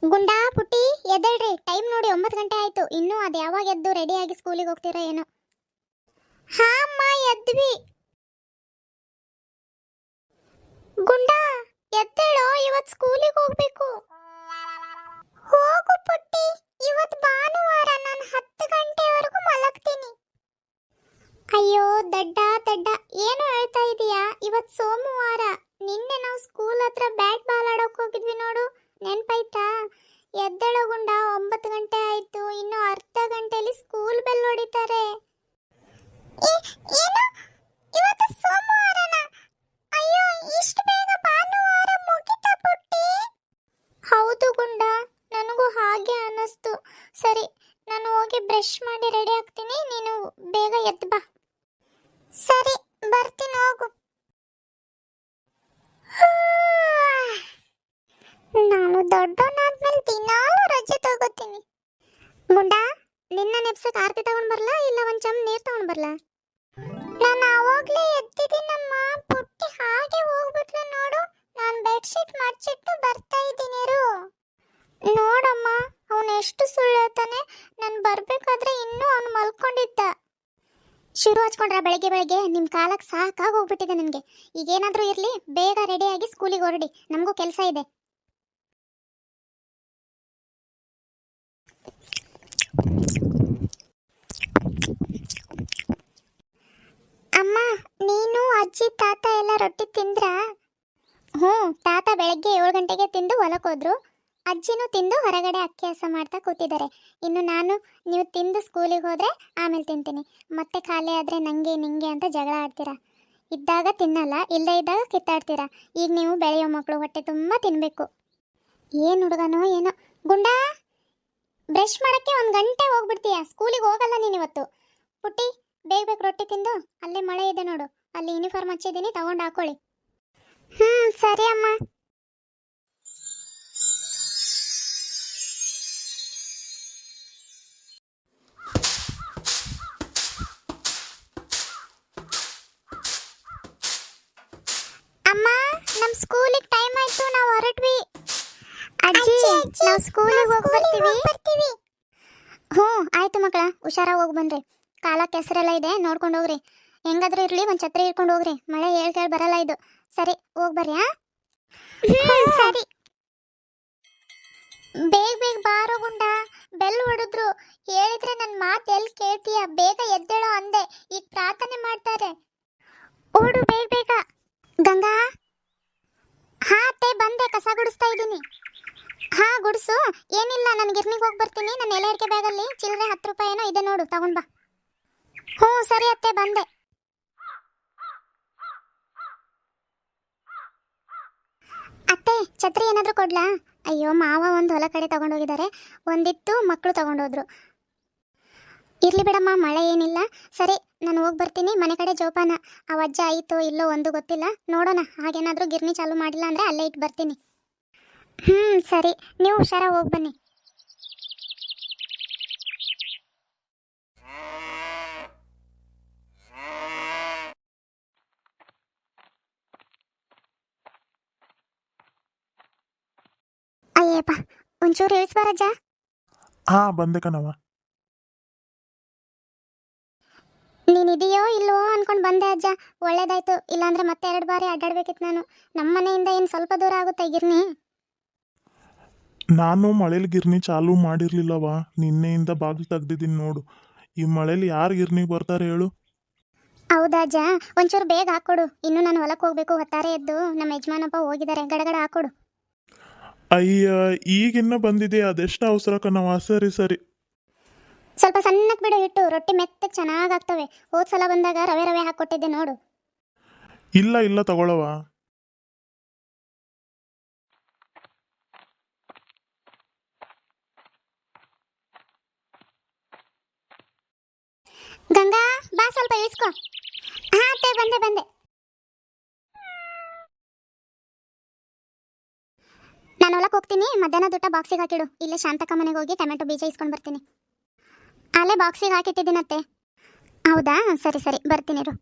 ಗುಂಡಾ ಪುಟ್ಟಿ ಎದ್ದೇಳ್ರಿ, ಟೈಮ್ ನೋಡಿ 9 ಗಂಟೆ ಆಯ್ತು. ಇನ್ನೂ ಅದು ಯಾವಾಗ ಎದ್ದು ರೆಡಿಯಾಗಿ ಸ್ಕೂಲಿಗೆ ಹೋಗ್ತೀರಾ ಏನೋ. ಹಾ ಅಮ್ಮ, ಎದ್ವಿ. ಗುಂಡಾ ಎದ್ದೇಳೋ, ಇವತ್ತು ಸ್ಕೂಲಿಗೆ ಹೋಗ್ಬೇಕು. ಹೋಗು ಪುಟ್ಟಿ, ಇವತ್ತು ಭಾನುವಾರ, ನಾನು 10 ಗಂಟೆವರೆಗೂ ಮಲಗ್ತೀನಿ. ಅಯ್ಯೋ ದಡ್ಡ ದಡ್ಡ, ಏನು ಹೇಳ್ತಾ ಇದೀಯಾ? ಇವತ್ತು ಸೋಮವಾರ. ನಿನ್ನೆ ನಾವು ಸ್ಕೂಲ್ ಹತ್ರ ಬ್ಯಾಟ್ ಬಾಲ್ ಆಡೋಕೆ ಹೋಗಿದ್ವಿ ನೋಡು, ನೆನ್ಪಾಯ್ತಾ? ಎದ್ದೇಳೋ ಗುಂಡ, 9 ಗಂಟೆ ಆಯ್ತು. ಇನ್ನು ಅರ್ಧ ಗಂಟೆಯಲ್ಲಿ ಸ್ಕೂಲ್ ಬೆಲ್ ಹೊಡಿತಾರೆ. ಏನು ಇವತ್ತು ಸೋಮವಾರನ? ಅಯ್ಯೋ, ಇಷ್ಟು ಬೇಗ ಭಾನುವಾರ ಮುಗಿತಾ ಪುಟ್ಟಿ? ಹೌದು ಗುಂಡ, ನನಗೂ ಹಾಗೆ ಅನ್ನಿಸ್ತು. ಸರಿ, ನಾನು ಹೋಗಿ ಬ್ರಷ್ ಮಾಡಿ ರೆಡಿ ಆಗ್ತೀನಿ, ನೀನು ಬೇಗ ಎದ್ದು ಬಾ. ಸರಿ, ಬರ್ತೀನಿ, ಹೋಗು. ನಾನು ದೊಡ್ಡವನಾದ್ಮೇಲೆ ದಿನಾಲು ರಜೆ ತಗೋತೀನಿ. ಗುಂಡಾ, ನಿನ್ನ ನೆಪ್ಸಕ್ ಆರ್ತಿ ತಗೊಂಡ್ ಬರ್ಲಾ, ಇಲ್ಲ ಒಂದ್ ಚಮ್ ನೀರ್ ತಗೊಂಡ್ ಬರ್ಲಾ? ನಾನು ಆವಾಗ್ಲೇ ಎದ್ದಿದ್ದೀನಮ್ಮ. ಪುಟ್ಟಿ ಹಾಗೆ ಹೋಗ್ಬಿಟ್ಲು ನೋಡು. ನಾನು ಬೆಡ್ಶೀಟ್ ಮಡ್ಚಿಟ್ಟು ಬರ್ತಾ ಇದ್ದೀನಿ. ನೋಡಮ್ಮ, ಅವನು ಎಷ್ಟು ಸುಳ್ಳು ಹೇಳ್ತಾನೆ. ನಾನು ಬರ್ಬೇಕಾದ್ರೆ ಇನ್ನೂ ಅವನು ಮಲ್ಕೊಂಡಿದ್ದ. ಶುರು ಹಚ್ಕೊಂಡ್ರ ಬೆಳಗ್ಗೆ ಬೆಳಗ್ಗೆ? ನಿಮ್ಮ ಕಾಲಕ್ಕೆ ಸಾಕಾಗಿ ಹೋಗ್ಬಿಟ್ಟಿದೆ ನನಗೆ. ಈಗೇನಾದರೂ ಇರಲಿ, ಬೇಗ ರೆಡಿಯಾಗಿ ಸ್ಕೂಲಿಗೆ ಹೊರಡಿ, ನಮಗೂ ಕೆಲಸ ಇದೆ. ಅಮ್ಮ, ನೀನು ಅಜ್ಜಿ ತಾತ ಎಲ್ಲ ರೊಟ್ಟಿ ತಿಂದ್ರಾ? ಹ್ಞೂ, ತಾತ ಬೆಳಗ್ಗೆ 7 ಗಂಟೆಗೆ ತಿಂದು ಹೊಲಕ್ಕೆ ಹೋದ್ರು. ಅಜ್ಜಿನೂ ತಿಂದು ಹೊರಗಡೆ ಅಕ್ಕಿ ಹಸ ಮಾಡ್ತಾ ಕೂತಿದ್ದಾರೆ. ಇನ್ನು ನಾನು, ನೀವು ತಿಂದು ಸ್ಕೂಲಿಗೆ ಹೋದರೆ ಆಮೇಲೆ ತಿಂತೀನಿ. ಮತ್ತೆ ಖಾಲಿ ಆದರೆ ನನಗೆ ನಿಂಗೆ ಅಂತ ಜಗಳ ಆಡ್ತೀರಾ. ಇದ್ದಾಗ ತಿನ್ನಲ್ಲ, ಇಲ್ಲದೇ ಇದ್ದಾಗ ಕಿತ್ತಾಡ್ತೀರಾ. ಈಗ ನೀವು ಬೆಳೆಯೋ ಮಕ್ಕಳು, ಹೊಟ್ಟೆ ತುಂಬ ತಿನ್ನಬೇಕು. ಏನು ಹುಡುಗನೋ ಏನೋ. ಗುಂಡಾ, ಬ್ರಷ್ ಮಾಡೋಕ್ಕೆ 1 ಗಂಟೆ ಹೋಗ್ಬಿಡ್ತೀಯ, ಸ್ಕೂಲಿಗೆ ಹೋಗಲ್ಲ ನೀನು ಇವತ್ತು. ಪುಟ್ಟಿ, ಬೇಗ ಬೇಗ ರೊಟ್ಟಿ ತಿಂದು, ಅಲ್ಲೇ ಮಳೆ ಇದೆ ನೋಡು, ಅಲ್ಲಿ ಯೂನಿಫಾರ್ಮ್ ಹಚ್ಚಿದ್ದೀನಿ, ತಗೊಂಡು ಹಾಕೊಳ್ಳಿ. ಸರಿ ಅಮ್ಮ. ಅಮ್ಮ, ನಮ್ಮ ಸ್ಕೂಲಿಗೆ ಟೈಮ್ ಆಯ್ತು, ನಾವು ಹೊರಟ್ವಿ. ಅಜ್ಜಿ, ನಾವು ಸ್ಕೂಲಿಗೆ ಹೋಗಿ ಬರ್ತೀವಿ. ಹ್ಞೂ ಆಯ್ತು ಮಕ್ಕಳ, ಹುಷಾರಾಗಿ ಹೋಗಿ ಬನ್ರಿ. ಕಾಲಕ್ಕೆ ಹೆಸರೆಲ್ಲ ಇದೆ, ನೋಡ್ಕೊಂಡು ಹೋಗ್ರಿ. ಹೆಂಗಾದ್ರೂ ಇರಲಿ, ಒಂದು ಛತ್ರಿ ಹಿಡ್ಕೊಂಡು ಹೋಗ್ರಿ, ಮಳೆ ಕೇಳಿ ಬರಲ್ಲ ಇದು. ಸರಿ, ಹೋಗಿ ಬರ್ರಿ. ಸರಿ, ಬೇಗ ಬೇಗ ಬಾರೋ ಗುಂಡ, ಬೆಲ್ ಹೊಡೆದ್ರು. ಹೇಳಿದ್ರೆ ನನ್ನ ಮಾತು ಎಲ್ಲಿ ಕೇಳ್ತೀಯ? ಬೇಗ ಎದ್ದೇಳೋ ಅಂದೆ, ಈಗ ಪ್ರಾರ್ಥನೆ ಮಾಡ್ತಾರೆ. ಓಡು ಬೇಗ ಬೇಗ. ಗಂಗಾ, ಹಾ ಅತ್ತೆ ಬಂದೆ, ಕಸ ಗುಡಿಸ್ತಾ ಇದ್ದೀನಿ. ಹಾ ಗುಡಿಸು. ಏನಿಲ್ಲ, ನಾನು ಗಿರ್ನಿಗೆ ಹೋಗಿ ಬರ್ತೀನಿ. ನನ್ನ ಎಲೆ ಅಡಿಕೆ ಬ್ಯಾಗಲ್ಲಿ ಚಿಲ್ಲರೆ 10 ರೂಪಾಯಿ ಏನೋ ಇದೆ ನೋಡು, ತಗೊಂಡ್ ಬಾ. ಹ್ಞೂ ಸರಿ ಅತ್ತೆ, ಬಂದೆ. ಅತ್ತೆ, ಛತ್ರಿ ಏನಾದರೂ ಕೊಡ್ಲಾ? ಅಯ್ಯೋ, ಮಾವ ಒಂದು ಹೊಲ ಕಡೆ ತಗೊಂಡೋಗಿದ್ದಾರೆ, ಒಂದಿತ್ತು ಮಕ್ಕಳು ತಗೊಂಡೋದ್ರು. ಇರ್ಲಿ ಬಿಡಮ್ಮ, ಮಳೆ ಏನಿಲ್ಲ. ಸರಿ, ನಾನು ಹೋಗಿ ಬರ್ತೀನಿ. ಮನೆ ಕಡೆ ಜೋಪಾನ. ಆ ಅಜ್ಜ ಆಯಿತೋ ಇಲ್ಲೋ ಒಂದು ಗೊತ್ತಿಲ್ಲ, ನೋಡೋಣ. ಹಾಗೇನಾದರೂ ಗಿರ್ನಿ ಚಾಲು ಮಾಡಿಲ್ಲ ಅಂದರೆ ಅಲ್ಲೇ ಇಟ್ಟು ಬರ್ತೀನಿ. ಸರಿ, ನೀವು ಹುಷಾರಾಗಿ ಹೋಗಿ ಬನ್ನಿ. ಅಯ್ಯಪ್ಪ, ಒಂಚೂರು ಇಳಿಸ್ಬಾರಜ್ಜ. ಹಾ ಬಂದೆ ಕಣವ. ನೀನಿದೆಯೋ ಇಲ್ವೋ ಅನ್ಕೊಂಡು ಬಂದೆ ಅಜ್ಜ, ಒಳ್ಳೇದಾಯ್ತು. ಇಲ್ಲಾಂದ್ರೆ ಮತ್ತೆ 2 ಬಾರಿ ಅಡ್ಡಾಡ್ಬೇಕಿತ್ತು ನಾನು. ನಮ್ಮ ಮನೆಯಿಂದ ಏನು ಸ್ವಲ್ಪ ದೂರ ಆಗುತ್ತೆ ಗಿರ್ನಿ. ನಾನು ಮಳೇಲಿ ಗಿರ್ನಿ ಚಾಲೂ ಮಾಡಿರ್ಲಿಲ್ಲವ, ನಿನ್ನೆಯಿಂದ ಬಾಗಿಲು ತೆಗ್ದಿದ್ದೀನಿ ನೋಡು. ಈ ಮಳೇಲಿ ಯಾರು ಗಿರ್ನಿಗೆ ಬರ್ತಾರೆ ಹೇಳು? ಹೌದಾ ಅಜ್ಜ, ಒಂಚೂರು ಬೇಗ ಹಾಕೊಡು. ಇನ್ನು ನಾನು ಹೊಲಕ್ಕೆ ಹೋಗ್ಬೇಕು, ಹೊತ್ತಾರೆ ಎದ್ದು ನಮ್ಮ ಯಜಮಾನಪ್ಪ ಹೋಗಿದ್ದಾರೆ, ಗಡಗಡ ಹಾಕೊಡು. ಅಯ್ಯ, ಈಗಿನ್ನ ಬಂದಿದೆ, ಅದೆಷ್ಟು ಅವಸರ ಕಣವ. ಸರಿ ಸರಿ. ಸ್ವಲ್ಪ ಸಣ್ಣಕ್ಕೆ ಬಿಡು ಹಿಟ್ಟು, ರೊಟ್ಟಿ ಮೆತ್ತಗೆ ಚೆನ್ನಾಗಾಗ್ತವೆ. ಹೋದ್ ಸಲ ಬಂದಾಗ ರವೆ ರವೆ ಹಾಕ್ಕೊಟ್ಟಿದ್ದೆ ನೋಡು. ಇಲ್ಲ ಇಲ್ಲ ತಗೊಳವ. ಗಂಗಾ, ಬಾ ಸ್ವಲ್ಪ ಇಳಿಸ್ಕೊ. ಹಾ ಅತ್ತೆ, ಬಂದೆ. ನಾನು ಹೊಲಕ್ಕೆ ಹೋಗ್ತೀನಿ, ಮಧ್ಯಾಹ್ನದ ಊಟ ಬಾಕ್ಸಿಗೆ ಹಾಕಿಡು. ಇಲ್ಲೇ ಶಾಂತಕ ಮನೆಗೆ ಹೋಗಿ ಟೊಮೆಟೊ ಬೀಜ ಇಸ್ಕೊಂಡು ಬರ್ತೀನಿ. ಅಲ್ಲೇ ಬಾಕ್ಸಿಗೆ ಹಾಕಿಟ್ಟಿದ್ದೀನತ್ತೆ. ಹೌದಾ, ಸರಿ ಬರ್ತೀನಿ ಇರು.